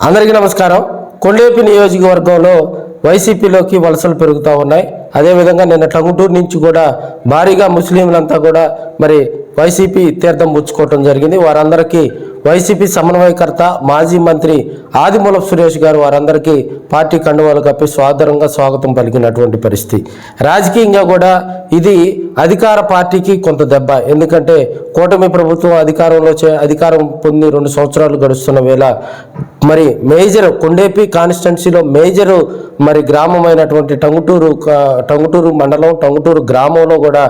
అందరికీ నమస్కారం. కొండేపి నియోజకవర్గంలో వైసీపీలోకి వలసలు పెరుగుతూ ఉన్నాయి. అదేవిధంగా నిన్న టంగుటూరు నుంచి కూడా భారీగా ముస్లింలంతా కూడా మరి వైసీపీ తీర్థం పుచ్చుకోవటం జరిగింది. వారందరికీ వైసీపీ సమన్వయకర్త మాజీ మంత్రి ఆదిమూలపు సురేష్ గారు వారందరికీ పార్టీ కండువాలు కప్పి సాదరంగా స్వాగతం పలికినటువంటి పరిస్థితి. రాజకీయంగా కూడా ఇది అధికార పార్టీకి కొంత దెబ్బ. ఎందుకంటే కూటమి ప్రభుత్వం అధికారం పొంది 2 సంవత్సరాలు గడుస్తున్న వేళ మరి మేజర్ కొండేపి కాన్స్టిట్యున్సీలో మేజర్ మరి గ్రామమైనటువంటి టంగుటూరు మండలం టంగుటూరు గ్రామంలో కూడా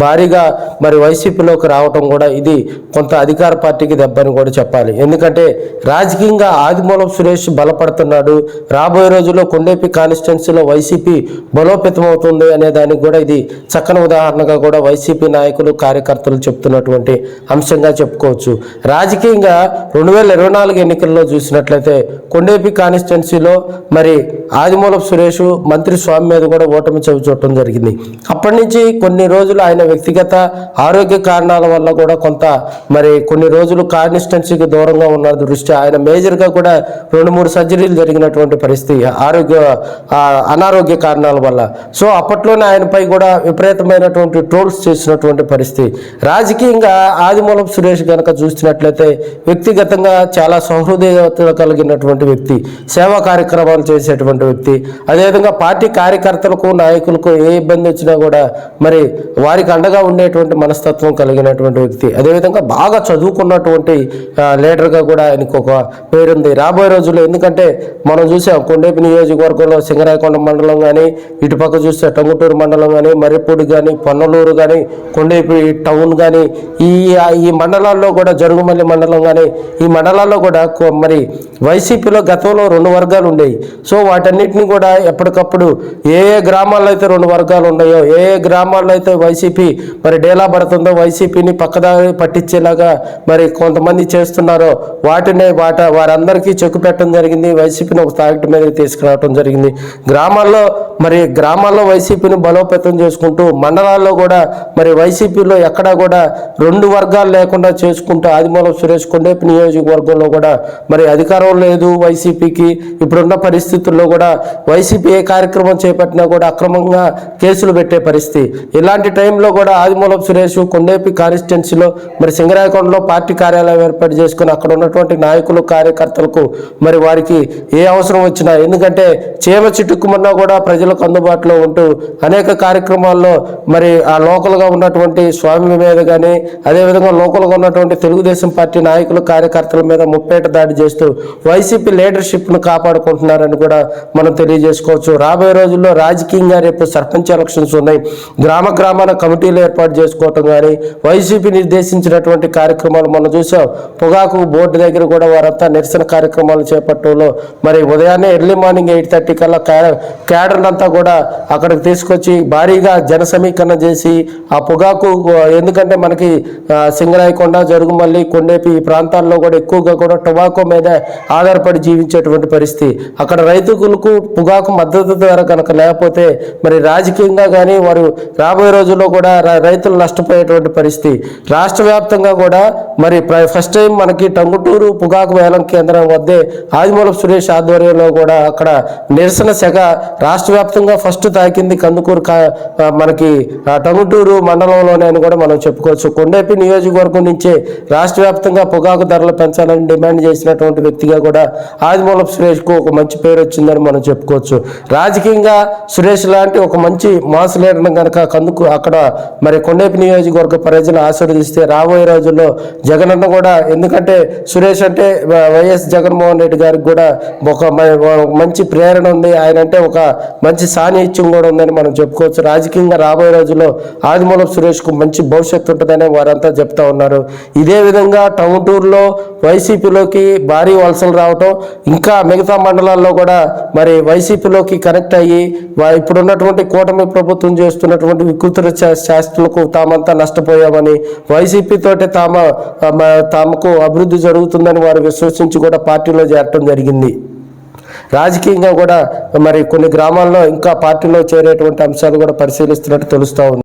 భారీగా మరి వైసీపీలోకి రావటం కూడా ఇది కొంత అధికార పార్టీకి దెబ్బని కూడా చెప్పాలి. ఎందుకంటే రాజకీయంగా ఆదిమూలపు సురేష్ బలపడుతున్నాడు. రాబోయే రోజుల్లో కొండేపి కాన్స్టిట్యున్సీలో వైసీపీ బలోపేతం అవుతుంది అనే దానికి కూడా ఇది చక్కని ఉదాహరణగా కూడా వైసీపీ నాయకులు కార్యకర్తలు చెప్తున్నటువంటి అంశంగా చెప్పుకోవచ్చు. రాజకీయంగా 2024 ఎన్నికల్లో చూసినట్లయితే కొండేపి కాన్స్టిట్యున్సీలో మరి ఆదిమూలపు సురేష్ మంత్రి స్వామి మీద కూడా ఓటమి చవిచూడటం జరిగింది. అప్పటి నుంచి కొన్ని రోజులు ఆయన వ్యక్తిగత ఆరోగ్య కారణాల వల్ల కూడా కొంత మరి కొన్ని రోజులు కాన్స్టిట్యున్సీకి దూరంగా ఉన్న దృష్ట్యా ఆయన మేజర్గా కూడా 2-3 సర్జరీలు జరిగినటువంటి పరిస్థితి అనారోగ్య కారణాల వల్ల. సో అప్పట్లోనే ఆయనపై కూడా విపరీతమైనటువంటి ట్రోల్స్ చేసినటువంటి పరిస్థితి. రాజకీయంగా ఆదిమూలపు సురేష్ కనుక చూసినట్లయితే వ్యక్తిగతంగా చాలా సౌహృదయత కలిగినటువంటి వ్యక్తి, సేవా కార్యక్రమాలు చేసేటువంటి వ్యక్తి. అదేవిధంగా పార్టీ కార్యకర్తలకు నాయకులకు ఏ ఇబ్బంది వచ్చినా కూడా మరి వారికి అండగా ఉండేటువంటి మనస్తత్వం కలిగినటువంటి వ్యక్తి. అదేవిధంగా బాగా చదువుకున్నటువంటి లీడర్గా కూడా ఆయనకు ఒక పేరుంది రాబోయే రోజుల్లో. ఎందుకంటే మనం చూసాం కొండేపి నియోజకవర్గంలో సింగరాయకొండ మండలం కానీ, ఇటుపక్క చూస్తే టంగుటూరు మండలం కానీ, మర్రిపూడి కానీ, పొన్నలూరు కానీ, కొండేపి టౌన్ కానీ, ఈ మండలాల్లో కూడా జరుగుమల్లి మండలం కానీ, ఈ మండలాల్లో కూడా మరి వైసీపీలో గతంలో 2 వర్గాలు ఉండేవి. సో వాటన్నిటిని కూడా ఎప్పటికప్పుడు ఏ గ్రామాల్లో అయితే 2 వర్గాలు ఉన్నాయో, ఏ గ్రామాల్లో అయితే వైసీపీ మరి డేలా పడుతుందో, వైసీపీని పక్కదారి పట్టించేలాగా మరి కొంతమంది చేస్తున్నారో వారందరికీ చెక్కు పెట్టడం జరిగింది. వైసీపీని ఒక తాగిటి మీదకి తీసుకురావడం జరిగింది. గ్రామాల్లో వైసీపీని బలోపేతం చేసుకుంటూ మండలాల్లో కూడా మరి వైసీపీలో ఎక్కడా కూడా 2 వర్గాలు లేకుండా చేసుకుంటూ ఆదిమూలపు సురేష్ కొండేపి నియోజకవర్గంలో కూడా మరి అధికారం లేదు వైసీపీకి. ఇప్పుడున్న పరిస్థితుల్లో కూడా వైసీపీ ఏ కార్యక్రమం చేపట్టినా కూడా అక్రమంగా కేసులు పెట్టే పరిస్థితి. ఇలాంటి టైంలో కూడా ఆదిమూలపు సురేష్ కొండేపి కాన్స్టిట్యున్సీలో మరి సింగరాయకొండలో పార్టీ కార్యాలయం ఏర్పాటు చేసుకుని అక్కడ ఉన్నటువంటి నాయకులు కార్యకర్తలకు మరి వారికి ఏ అవసరం వచ్చినా, ఎందుకంటే చేమ చిట్టుకుమన్నా కూడా ప్రజలకు అందుబాటులో ఉంటూ అనేక కార్యక్రమాల్లో మరి ఆ లోకల్గా ఉన్నటువంటి స్వామి మీద కానీ, అదేవిధంగా లోకల్గా ఉన్నటువంటి తెలుగుదేశం పార్టీ నాయకులు కార్యకర్తల మీద ముప్పేట దాడి చేస్తూ వైసీపీ లీడర్షిప్ను కాపాడుకుంటున్నారని కూడా మనం తెలియజేసుకోవచ్చు. రాబోయే రోజుల్లో రాజకీయంగా రేపు సర్పంచ్ ఎలక్షన్స్ ఉన్నాయి. గ్రామాన కమిటీలు ఏర్పాటు చేసుకోవటం కానీ, వైసీపీ నిర్దేశించినటువంటి కార్యక్రమాలు మనం చూసాం. పొగాకు బోర్డు దగ్గర కూడా వారంతా నిరసన కార్యక్రమాలు చేపట్టడంలో మరి ఉదయాన్నే ఎర్లీ మార్నింగ్ 8:30 కల్లా క్యాడర్ అంతా కూడా అక్కడికి తీసుకొచ్చి భారీగా జన సమీకరణ చేసి ఆ పొగాకు, ఎందుకంటే మనకి సింగరాయకొండ, జరుగుమల్లి, కొండేపి ఈ ప్రాంతాల్లో కూడా ఎక్కువగా కూడా టొబాకో మీద ఆధారపడి జీవించేటువంటి పరిస్థితి. అక్కడ రైతులకు పొగాకు మద్దతు ధర కనుక లేకపోతే మరి రాజకీయంగా కానీ వారు రాబోయే రోజుల్లో కూడా రైతులు నష్టపోయేటువంటి పరిస్థితి. రాష్ట్ర వ్యాప్తంగా కూడా మరి ఫస్ట్ టైం మనకి టంగుటూరు పొగాకు వేలం కేంద్రం వద్దే ఆదిమూలపు సురేష్ ఆధ్వర్యంలో కూడా అక్కడ నిరసన సెగ రాష్ట్ర వ్యాప్తంగా ఫస్ట్ తాకింది కందుకూరు మనకి టంగుటూరు మండలంలోనే అని కూడా మనం చెప్పుకోవచ్చు. కొండేపి నియోజకవర్గం నుంచే రాష్ట్ర వ్యాప్తంగా పొగాకు ధరలు పెంచాలని డిమాండ్ చేసినటువంటి వ్యక్తిగా కూడా ఆదిమూలపు సురేష్కు ఒక మంచి పేరు వచ్చిందని మనం చెప్పుకోవచ్చు. రాజకీయంగా సురేష్ లాంటి ఒక మంచి మాస్ లీడర్ని కనుక అక్కడ మరి కొండేపి నియోజకవర్గ ప్రజలు ఆశీర్వదిస్తే రాబోయే రోజుల్లో జగనన్న కూడా, ఎందుకంటే సురేష్ అంటే వైఎస్ జగన్మోహన్ రెడ్డి గారికి కూడా ఒక మంచి ప్రేరణ ఉంది, ఆయన అంటే ఒక మంచి సాన్నిహిత్యం కూడా ఉందని మనం చెప్పుకోవచ్చు. రాజకీయంగా రాబోయే రోజుల్లో ఆదిమూలపు సురేష్కు మంచి భవిష్యత్తు ఉంటుందని వారంతా చెప్తా ఉన్నారు. ఇదే విధంగా టంగుటూరులో వైసీపీలోకి భారీ వలసలు రావటం, ఇంకా మిగతా మండలాల్లో కూడా మరి వైసీపీలోకి కనెక్ట్ అయ్యి ఇప్పుడున్నటువంటి కూటమి ప్రభుత్వం చేస్తున్నటువంటి వికృత శాస్త్రులకు తామంతా నష్టపోయామని, వైసీపీ తోటి తమకు అభివృద్ధి జరుగుతుందని వారు విశ్వసించి కూడా పార్టీలో చేరటం జరిగింది. రాజకీయంగా కూడా మరి కొన్ని గ్రామాల్లో ఇంకా పార్టీలో చేరేటువంటి అంశాలు కూడా పరిశీలిస్తున్నట్టు తెలుస్తూ ఉంది.